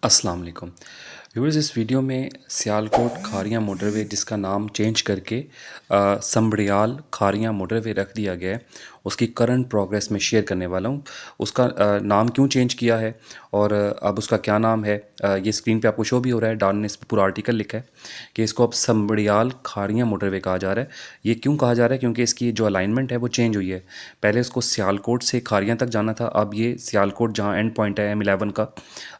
अस्सलाम वालेकुम व्यूअर्स। इस वीडियो में सियालकोट खारियां मोटरवे जिसका नाम चेंज करके संबड़ियाल खारियां मोटरवे रख दिया गया है, उसकी करंट प्रोग्रेस में शेयर करने वाला हूं। उसका नाम क्यों चेंज किया है और अब उसका क्या नाम है, ये स्क्रीन पे आपको शो भी हो रहा है। डॉन ने इस पर पूरा आर्टिकल लिखा है कि इसको अब संबड़ियाल खारियां मोटरवे कहा जा रहा है। ये क्यों कहा जा रहा है? क्योंकि इसकी जो अलाइनमेंट है वो चेंज हुई है। पहले इसको सियालकोट से खारियां तक जाना था, अब ये सियालकोट जहाँ एंड पॉइंट है M11 का,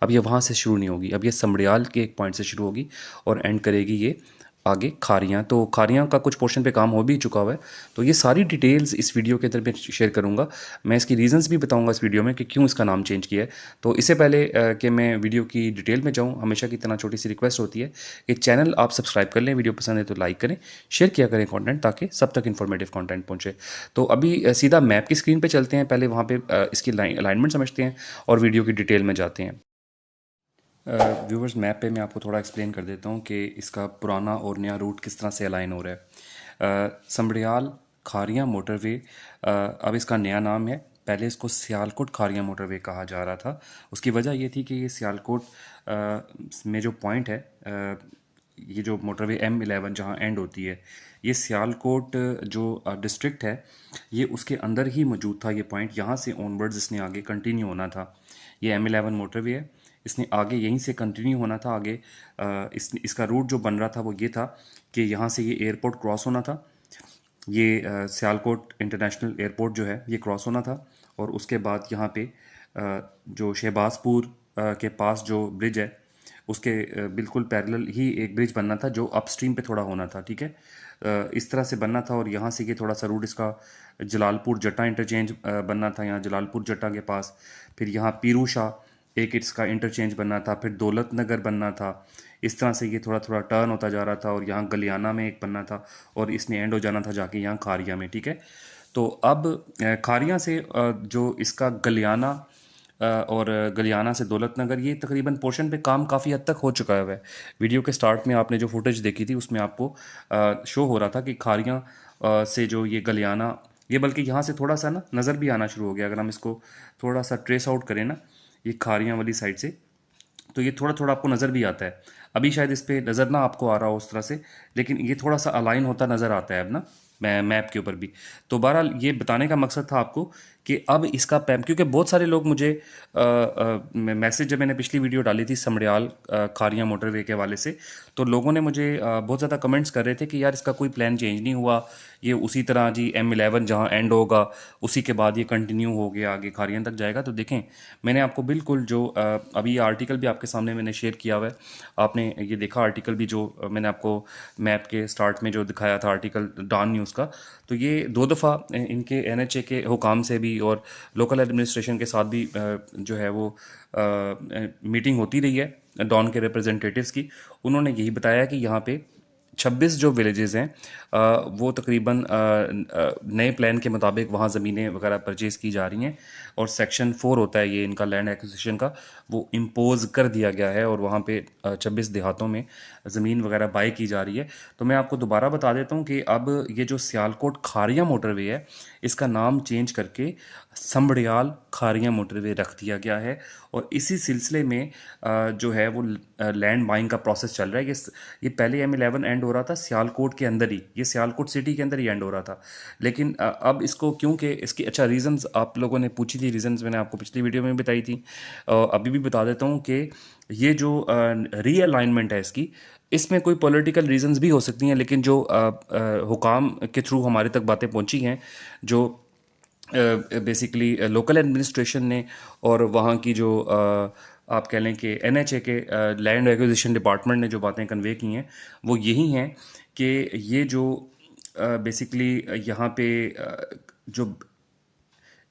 अब ये वहाँ से शुरू नहीं होगी, अब ये समड़ियाल के एक पॉइंट से शुरू होगी और एंड करेगी ये आगे खारियाँ। तो खारियाँ का कुछ पोर्शन पे काम हो भी चुका हुआ है। तो ये सारी डिटेल्स इस वीडियो के अंदर मैं शेयर करूँगा। मैं इसकी रीज़न्स भी बताऊँगा इस वीडियो में कि क्यों इसका नाम चेंज किया है। तो इससे पहले कि मैं वीडियो की डिटेल में जाऊँ, हमेशा की तरह छोटी सी रिक्वेस्ट होती है कि चैनल आप सब्सक्राइब कर लें, वीडियो पसंद है तो लाइक करें, शेयर किया करें कंटेंट, ताकि सब तक इन्फॉर्मेटिव कंटेंट पहुँचे। तो अभी सीधा मैप की स्क्रीन पर चलते हैं, पहले वहाँ पर इसकी अलाइनमेंट समझते हैं और वीडियो की डिटेल में जाते हैं। व्यूवर्स, मैप पे मैं आपको थोड़ा एक्सप्लेन कर देता हूँ कि इसका पुराना और नया रूट किस तरह से अलाइन हो रहा है। समड़ियाल खारियाँ मोटरवे अब इसका नया नाम है। पहले इसको सियालकोट खारियाँ मोटरवे कहा जा रहा था। उसकी वजह ये थी कि ये सियालकोट में जो पॉइंट है, ये जो मोटरवे M11 जहाँ एंड होती है, ये सियालकोट जो डिस्ट्रिक्ट है, ये उसके अंदर ही मौजूद था। ये पॉइंट यहाँ से ऑनवर्ड्स इसने आगे कंटिन्यू होना था। ये M11 मोटरवे है, इसने आगे यहीं से कंटिन्यू होना था आगे। इसका रूट जो बन रहा था वो ये था कि यहाँ से ये एयरपोर्ट क्रॉस होना था। ये सियालकोट इंटरनेशनल एयरपोर्ट जो है ये क्रॉस होना था, और उसके बाद यहाँ पे जो शहबाजपुर के पास जो ब्रिज है उसके बिल्कुल पैरेलल ही एक ब्रिज बनना था, जो अपस्ट्रीम पे थोड़ा होना था। ठीक है, इस तरह से बनना था। और यहाँ से ये थोड़ा सा रूट इसका जलालपुर जट्टा इंटरचेंज बनना था, यहाँ जलालपुर जट्टा के पास। फिर यहाँ पीरू शाह एक इसका इंटरचेंज बनना था, फिर दौलत नगर बनना था। इस तरह से ये थोड़ा थोड़ा टर्न होता जा रहा था, और यहाँ गलियाना में एक बनना था, और इसने एंड हो जाना था जाके यहाँ खारिया में। ठीक है, तो अब खारिया से जो इसका गलियाना और गलियाना से दौलत नगर, ये तकरीबन पोर्शन पे काम काफ़ी हद तक हो चुका है। वीडियो के स्टार्ट में आपने जो फुटेज देखी थी उसमें आपको शो हो रहा था कि खारिया से जो ये गलियाना, ये बल्कि यहाँ से थोड़ा सा ना नज़र भी आना शुरू हो गया। अगर हम इसको थोड़ा सा ट्रेस आउट करें ना, ये खारियाँ वाली साइड से, तो ये थोड़ा थोड़ा आपको नज़र भी आता है। अभी शायद इस पर नज़र ना आपको आ रहा हो उस तरह से, लेकिन ये थोड़ा सा अलाइन होता नज़र आता है अब ना मैप के ऊपर भी। तो बहरहाल ये बताने का मकसद था आपको कि अब इसका पैम, क्योंकि बहुत सारे लोग मुझे मैसेज, जब मैंने पिछली वीडियो डाली थी समड़ियाल खारियाँ मोटरवे के हवाले से, तो लोगों ने मुझे बहुत ज़्यादा कमेंट्स कर रहे थे कि यार इसका कोई प्लान चेंज नहीं हुआ, ये उसी तरह जी M11 जहाँ एंड होगा उसी के बाद ये कंटिन्यू हो गया आगे खारियाँ तक जाएगा। तो देखें, मैंने आपको बिल्कुल जो अभी ये आर्टिकल भी आपके सामने मैंने शेयर किया हुआ है, आपने ये देखा आर्टिकल भी जो मैंने आपको मैप के स्टार्ट में जो दिखाया था आर्टिकल डॉन न्यूज़ का। तो ये 2 दफ़ा इनके NHA के हुकाम से भी और लोकल एडमिनिस्ट्रेशन के साथ भी जो है वो मीटिंग होती रही है डॉन के रिप्रेजेंटेटिव्स की। उन्होंने यही बताया कि यहाँ पे 26 जो विलेजेस हैं, वो तकरीबन नए प्लान के मुताबिक वहाँ ज़मीनें वगैरह परचेज़ की जा रही हैं, और सेक्शन 4 होता है ये इनका लैंड एक्विजिशन का, वो इम्पोज़ कर दिया गया है, और वहाँ पे 26 देहातों में ज़मीन वगैरह बाई की जा रही है। तो मैं आपको दोबारा बता देता हूँ कि अब ये जो सियालकोट खारियाँ मोटरवे है, इसका नाम चेंज करके संबड़ियाल खारियाँ मोटरवे रख दिया गया है। और इसी सिलसिले में जो है वो लैंड बाइंग का प्रोसेस चल रहा है। ये पहले M11 एंड हो रहा था सियालकोट के अंदर ही, ये सियालकोट सिटी के अंदर ही एंड हो रहा था। लेकिन अब इसको, क्योंकि इसकी अच्छा रीज़न्स आप लोगों ने पूछी थी, रीज़न्स मैंने आपको पिछली वीडियो में बताई थी, अभी भी बता देता हूँ कि ये जो रीअलाइनमेंट है इसकी, इसमें कोई पॉलिटिकल रीजंस भी हो सकती हैं, लेकिन जो हुकाम के थ्रू हमारे तक बातें पहुंची हैं, जो बेसिकली लोकल एडमिनिस्ट्रेशन ने और वहाँ की जो आप कह लें कि NHA के लैंड एक्विजिशन डिपार्टमेंट ने जो बातें कन्वे की हैं, वो यही हैं कि ये जो बेसिकली यहाँ पे जो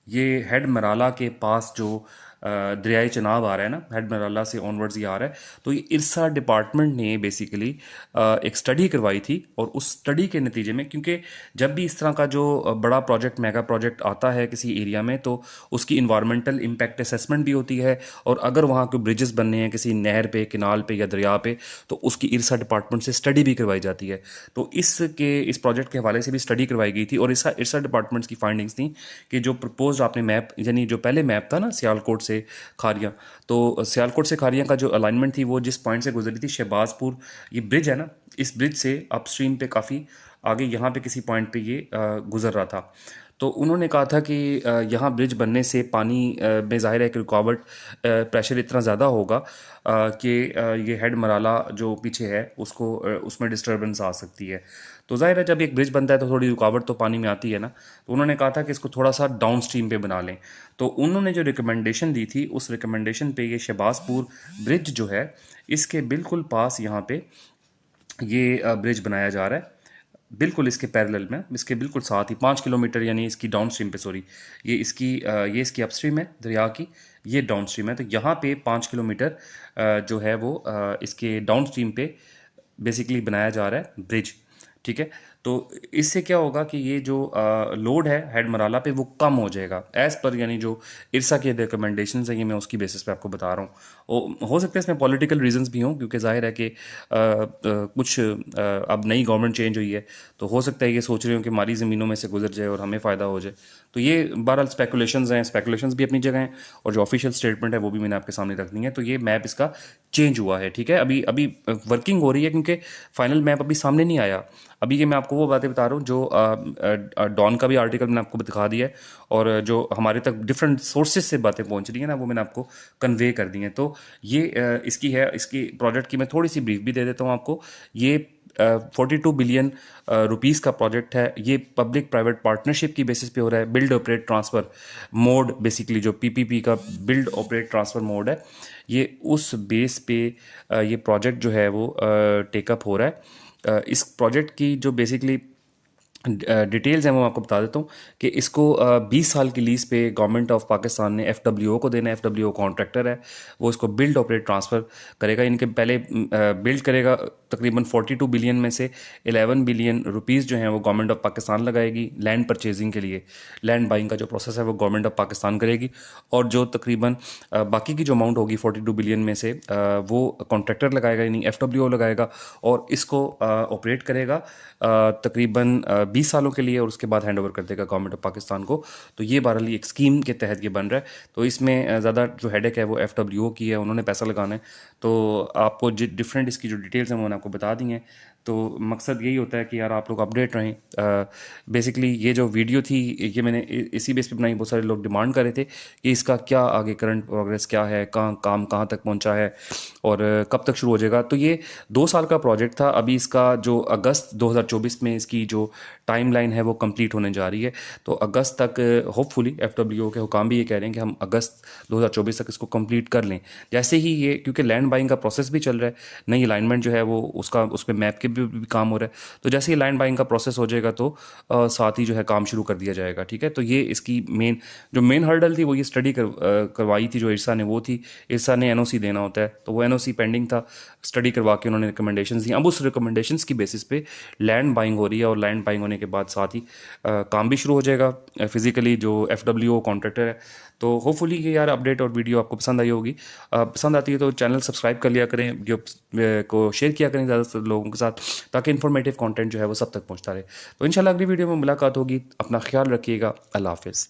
ये हेड मराला के पास जो दरियाए चनाब आ रहा है ना, हेड मराला से ऑनवर्ड्स ये आ रहा है। तो ये इरसा डिपार्टमेंट ने बेसिकली एक स्टडी करवाई थी, और उस स्टडी के नतीजे में, क्योंकि जब भी इस तरह का जो बड़ा प्रोजेक्ट, मेगा प्रोजेक्ट आता है किसी एरिया में, तो उसकी इन्वायरमेंटल इम्पैक्ट असेसमेंट भी होती है, और अगर वहाँ कोई ब्रिजेस बनने हैं किसी नहर पे, किनाल पे या दरिया पे, तो उसकी इरसा डिपार्टमेंट से स्टडी भी करवाई जाती है। तो इस प्रोजेक्ट के हवाले से भी स्टडी करवाई गई थी, और इरसा डिपार्टमेंट्स की फाइंडिंग्स थी कि जो प्रपोज आपने मैप, यानी जो पहले मैप था ना सियालकोट से खारियाँ। तो सियालकोट से खारियाँ का जो अलाइनमेंट थी वो जिस पॉइंट से गुजरी थी शहबाजपुर, ये ब्रिज है ना, इस ब्रिज से अपस्ट्रीम पे काफ़ी आगे यहाँ पे किसी पॉइंट पे ये गुजर रहा था। तो उन्होंने कहा था कि यहाँ ब्रिज बनने से पानी में ज़ाहिर है कि रुकावट प्रेशर इतना ज़्यादा होगा कि ये हेड मराला जो पीछे है उसको उसमें डिस्टर्बेंस आ सकती है। तो ज़ाहिर है जब एक ब्रिज बनता है तो थोड़ी रुकावट तो पानी में आती है ना। तो उन्होंने कहा था कि इसको थोड़ा सा डाउन स्ट्रीम पे बना लें। तो उन्होंने जो रिकमेंडेशन दी थी उस रिकमेंडेशन पे ये शहबाजपुर ब्रिज जो है इसके बिल्कुल पास यहाँ पे ये ब्रिज बनाया जा रहा है, बिल्कुल इसके पैरेलल में, इसके बिल्कुल साथ ही 5 किलोमीटर, यानी इसकी डाउन स्ट्रीम पे, सॉरी, ये इसकी अपस्ट्रीम है दरिया की, ये डाउन स्ट्रीम है। तो यहाँ पे 5 किलोमीटर जो है वो इसके डाउन स्ट्रीम पे बेसिकली बनाया जा रहा है ब्रिज। ठीक है, तो इससे क्या होगा कि ये जो लोड है हेड मराला पे वो कम हो जाएगा एज़ पर, यानी जो इरसा के रिकमेंडेशंस हैं ये मैं उसकी बेसिस पे आपको बता रहा हूँ। हो सकता है इसमें पॉलिटिकल रीजंस भी हों, क्योंकि जाहिर है कि कुछ अब नई गवर्नमेंट चेंज हुई है, तो हो सकता है ये सोच रहे हो कि हमारी ज़मीनों में से गुजर जाए और हमें फ़ायदा हो जाए। तो ये बहरहाल स्पेकुलेशंस हैं, स्पेकुलेशंस भी अपनी जगह हैं, और जो ऑफिशियल स्टेटमेंट है वो भी मैंने आपके सामने रखनी है। तो ये मैप इसका चेंज हुआ है, ठीक है, अभी अभी वर्किंग हो रही है, क्योंकि फाइनल मैप अभी सामने नहीं आया। अभी ये मैं आपको वो बातें बता रहा हूँ जो डॉन का भी आर्टिकल मैंने आपको दिखा दिया है, और जो हमारे तक डिफरेंट सोर्सेज से बातें पहुँच रही हैं ना वो मैंने आपको कन्वे कर दी हैं। तो ये इसकी है, इसकी प्रोजेक्ट की मैं थोड़ी सी ब्रीफ भी दे देता हूँ आपको। ये 42 बिलियन रुपीस का प्रोजेक्ट है। ये पब्लिक प्राइवेट पार्टनरशिप की बेसिस पे हो रहा है, build operate transfer mode, basically जो पीपीपी का बिल्ड ऑपरेट ट्रांसफ़र मोड है, ये उस बेस पे ये प्रोजेक्ट जो है वो टेकअप हो रहा है। इस प्रोजेक्ट की जो बेसिकली डिटेल्स हैं वो मैं आपको बता देता हूँ कि इसको 20 साल की लीज पे गवर्नमेंट ऑफ पाकिस्तान ने एफडब्ल्यूओ को देना है। एफडब्ल्यूओ कॉन्ट्रैक्टर है, वो इसको बिल्ड ऑपरेट ट्रांसफ़र करेगा। इनके पहले बिल्ड करेगा तकरीबन 42 बिलियन में से 11 बिलियन रुपीस जो हैं वो गवर्नमेंट ऑफ पाकिस्तान लगाएगी लैंड परचेजिंग के लिए। लैंड बाइंग का जो प्रोसेस है वो गवर्नमेंट ऑफ पाकिस्तान करेगी, और जो तकरीबन बाकी की जो अमाउंट होगी 42 बिलियन में से वो कॉन्ट्रैक्टर लगाएगा, यानी एफडब्ल्यूओ लगाएगा, और इसको ऑपरेट करेगा तकरीबन 20 सालों के लिए, और उसके बाद हैंड ओवर कर देगा गवर्नमेंट ऑफ पाकिस्तान को। तो ये बहरहाल एक स्कीम के तहत ये बन रहा है। तो इसमें ज़्यादा जो हेडेक है वो एफडब्ल्यूओ की है, उन्होंने पैसा लगाना है। तो आपको डिफरेंट इसकी जो डिटेल्स हैं वो मैंने आपको बता दी हैं। तो मकसद यही होता है कि यार आप लोग अपडेट रहें। बेसिकली ये जो वीडियो थी ये मैंने इसी बेस पे बनाई। बहुत सारे लोग डिमांड कर रहे थे कि इसका क्या आगे करंट प्रोग्रेस क्या है, काम कहाँ तक पहुँचा है, और कब तक शुरू हो जाएगा। तो ये 2 साल का प्रोजेक्ट था। अभी इसका जो अगस्त 2024 में इसकी जो टाइमलाइन है वो कंप्लीट होने जा रही है। तो अगस्त तक होपफुली एफडब्ल्यूओ के हुकाम भी ये कह रहे हैं कि हम अगस्त 2024 तक इसको कंप्लीट कर लें। जैसे ही ये, क्योंकि लैंड बाइंग का प्रोसेस भी चल रहा है, नई अलाइनमेंट जो है वो उसका उस पर मैप के भी काम हो रहा है। तो जैसे ही लैंड बाइंग का प्रोसेस हो जाएगा तो साथ ही जो है काम शुरू कर दिया जाएगा। ठीक है, तो ये इसकी मेन हर्डल थी वो ये स्टडी करवाई थी जो इरसा ने, वो थी इरसा ने एनओसी देना होता है, तो वो एनओसी पेंडिंग था, स्टडी करवा के उन्होंने रिकमेंडेशंस दी। अब उस रिकमेंडेशंस की बेसिस पे लैंड बाइंग हो रही है, और लैंड बाइंग होने के बाद साथ ही काम भी शुरू हो जाएगा फिजिकली जो एफडब्ल्यूओ कॉन्ट्रैक्टर है। तो होपफुली ये यार अपडेट और वीडियो आपको पसंद आई होगी। पसंद आती है तो चैनल सब्सक्राइब कर लिया करें, वीडियो को शेयर किया करें ज़्यादा से लोगों के साथ, ताकि इन्फॉर्मेटिव कंटेंट जो है वो सब तक पहुंचता रहे। तो इंशाल्लाह अगली वीडियो में मुलाकात होगी। अपना ख्याल रखिएगा। अल्लाह हाफिज़।